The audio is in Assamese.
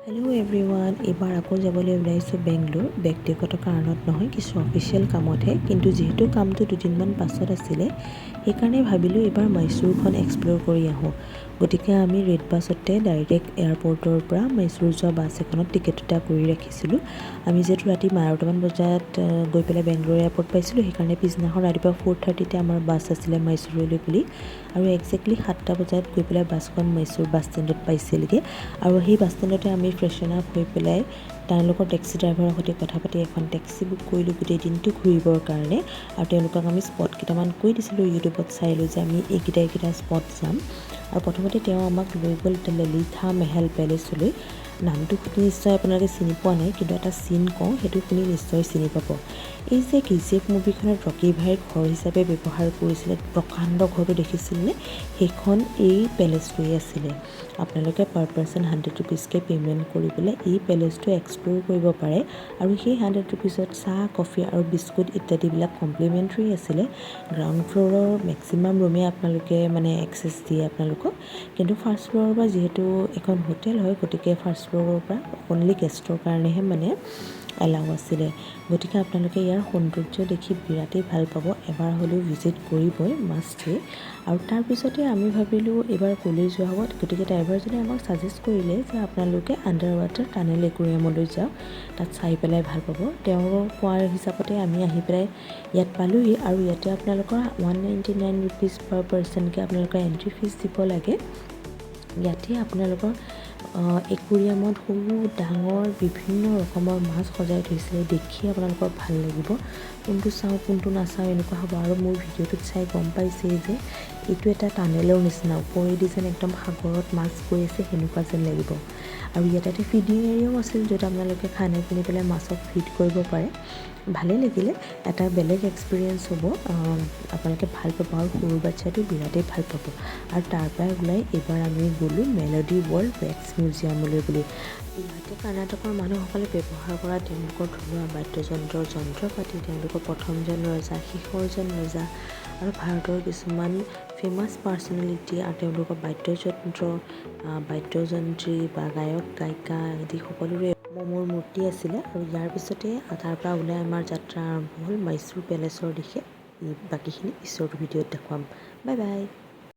হেল্ল' এভৰিৱান, এইবাৰ আকৌ যাবলৈ ওলাইছোঁ বেংগলোৰ। ব্যক্তিগত কাৰণত নহয়, কিছু অফিচিয়েল কামতহে। কিন্তু যিহেতু কামটো দুদিনমান পাছত আছিলে, সেইকাৰণে ভাবিলোঁ এইবাৰ মহীশূৰখন এক্সপ্ল'ৰ কৰি আহোঁ। গতিকে আমি ৰেড বাছতে ডাইৰেক্ট এয়াৰপৰ্টৰ পৰা মহীশূৰ যোৱা বাছ এখনত টিকেট এটা কৰি ৰাখিছিলোঁ। আমি যিহেতু ৰাতি 12টামান বজাত গৈ পেলাই বেংগলোৰ এয়াৰপৰ্ট পাইছিলোঁ, সেইকাৰণে পিছদিনাখন ৰাতিপুৱা 4:30তে আমাৰ বাছ আছিলে মহীশূৰলৈ বুলি। আৰু একজেক্টলি 7টা বজাত গৈ পেলাই বাছখন মহীশূৰ বাছ ষ্টেণ্ডত পাইছিলগৈ। আৰু সেই বাছ ষ্টেণ্ডতে আমি ফ্ৰেছন আপ হৈ পেলাই তেওঁলোকৰ টেক্সি ড্ৰাইভাৰৰ সৈতে কথা পাতি এখন টেক্সি বুক কৰিলোঁ গোটেই দিনটো ঘূৰিবৰ কাৰণে। আৰু তেওঁলোকক আমি স্পট কেইটামান কৈ দিছিলোঁ, ইউটিউবত চাই লৈ যে আমি এইকেইটা স্পট যাম। আৰু প্ৰথমতে তেওঁ আমাক লৈ গ'ল ললিতা মেহেল পেলেচলৈ। নামটো শুনি নিশ্চয় আপোনালোকে চিনি পোৱা নাই, কিন্তু এটা চিন কওঁ, সেইটো শুনি নিশ্চয় চিনি পাব। এই যে KGF মুভিখনত ৰকী ভাইৰ ঘৰ হিচাপে ব্যৱহাৰ কৰিছিলে প্ৰকাণ্ড ঘৰটো দেখিছিলনে, সেইখন এই পেলেচটোৱে আছিলে। আপোনালোকে পাৰ পাৰ্চন 100 ৰুপিজকৈ পে'মেণ্ট কৰি পেলাই এই পেলেচটো এক্সপ্ল'ৰ কৰিব পাৰে। আৰু সেই 100 ৰুপিজত চাহ, কফি আৰু বিস্কুট ইত্যাদিবিলাক কমপ্লিমেণ্টাৰী আছিলে। গ্ৰাউণ্ড ফ্ল'ৰৰ মেক্সিমাম ৰুমে আপোনালোকে এক্সেছ দিয়ে আপোনালোকক। কিন্তু ফাৰ্ষ্ট ফ্ল'ৰৰ পৰা যিহেতু এখন হোটেল হয়, গতিকে ফাৰ্ষ্ট ফ্ল'ৰৰ পৰা অনলি গেষ্টৰ কাৰণেহে এলাউ আছিলে। গতিকে আপোনালোকে ইয়াৰ সৌন্দৰ্য দেখি বিৰাটেই ভাল পাব। এবাৰ হ'লেও ভিজিট কৰিবই, মাষ্ট হে। আৰু তাৰপিছতে আমি ভাবিলোঁ এইবাৰ ক'লৈ যোৱা হ'ব। গতিকে ড্ৰাইভাৰজনে আমাক ছাজেষ্ট কৰিলে যে আপোনালোকে আণ্ডাৰ ৱাটাৰ টানেল একুৰিয়ামলৈ যাওক, তাত চাই পেলাই ভাল পাব। তেওঁৰ কোৱাৰ হিচাপতে আমি আহি পেলাই ইয়াত পালোঁহি। আৰু ইয়াতে আপোনালোকৰ 199 ৰুপিজ পাৰ পাৰ্চনকৈ আপোনালোকৰ এণ্ট্ৰি ফিজ দিব লাগে। ইয়াতে আপোনালোকৰ একুৰিয়ামত সৰু ডাঙৰ বিভিন্ন ৰকমৰ মাছ সজাই থৈছিলে। দেখি আপোনালোকৰ ভাল লাগিব, কোনটো চাওঁ কোনটো নাচাওঁ এনেকুৱা হ'ব। আৰু মোৰ ভিডিঅ'টোত চাই গম পাইছেই যে এইটো এটা টানেলৰ নিচিনা, ওপৰেদি যেন একদম সাগৰত মাছ গৈ আছে সেনেকুৱা যেন লাগিব। আৰু ইয়াত এটা ফিডিং এৰিয়াও আছিল, য'ত আপোনালোকে খানা কিনি পেলাই মাছক ফিড কৰিব পাৰে। ভালেই লাগিলে, এটা বেলেগ এক্সপিৰিয়েঞ্চ হ'ব, আপোনালোকে ভাল পাব। আৰু সৰু বাচ্ছাটো বিৰাটেই ভাল পাব। আৰু তাৰ পৰাই ওলাই এইবাৰ আমি গ'লোঁ মেলোডি ৱৰ্ল্ড ৱেক্স মিউজিয়ামলৈ বুলি। ইয়াতে কৰ্ণাটকৰ মানুহসকলে ব্যৱহাৰ কৰা তেওঁলোকৰ থলুৱা বাদ্যযন্ত্ৰৰ যন্ত্ৰপাতি, তেওঁলোকৰ প্ৰথমজন ৰজা, শেষৰজন ৰজা আৰু ভাৰতৰ কিছুমান ফেমাছ পাৰ্চনেলিটি আৰু তেওঁলোকৰ বাদ্যযন্ত্ৰী বা গায়ক গায়িকা আদি সকলোৰে মোৰ মূৰ্তি আছিলে। আৰু ইয়াৰ পিছতে তাৰ পৰা ওলাই আমাৰ যাত্ৰা আৰম্ভ হ'ল মহীশূৰ পেলেচৰ দিশে। বাকীখিনি পিছৰ ভিডিঅ'ত দেখুৱাম। Bye bye.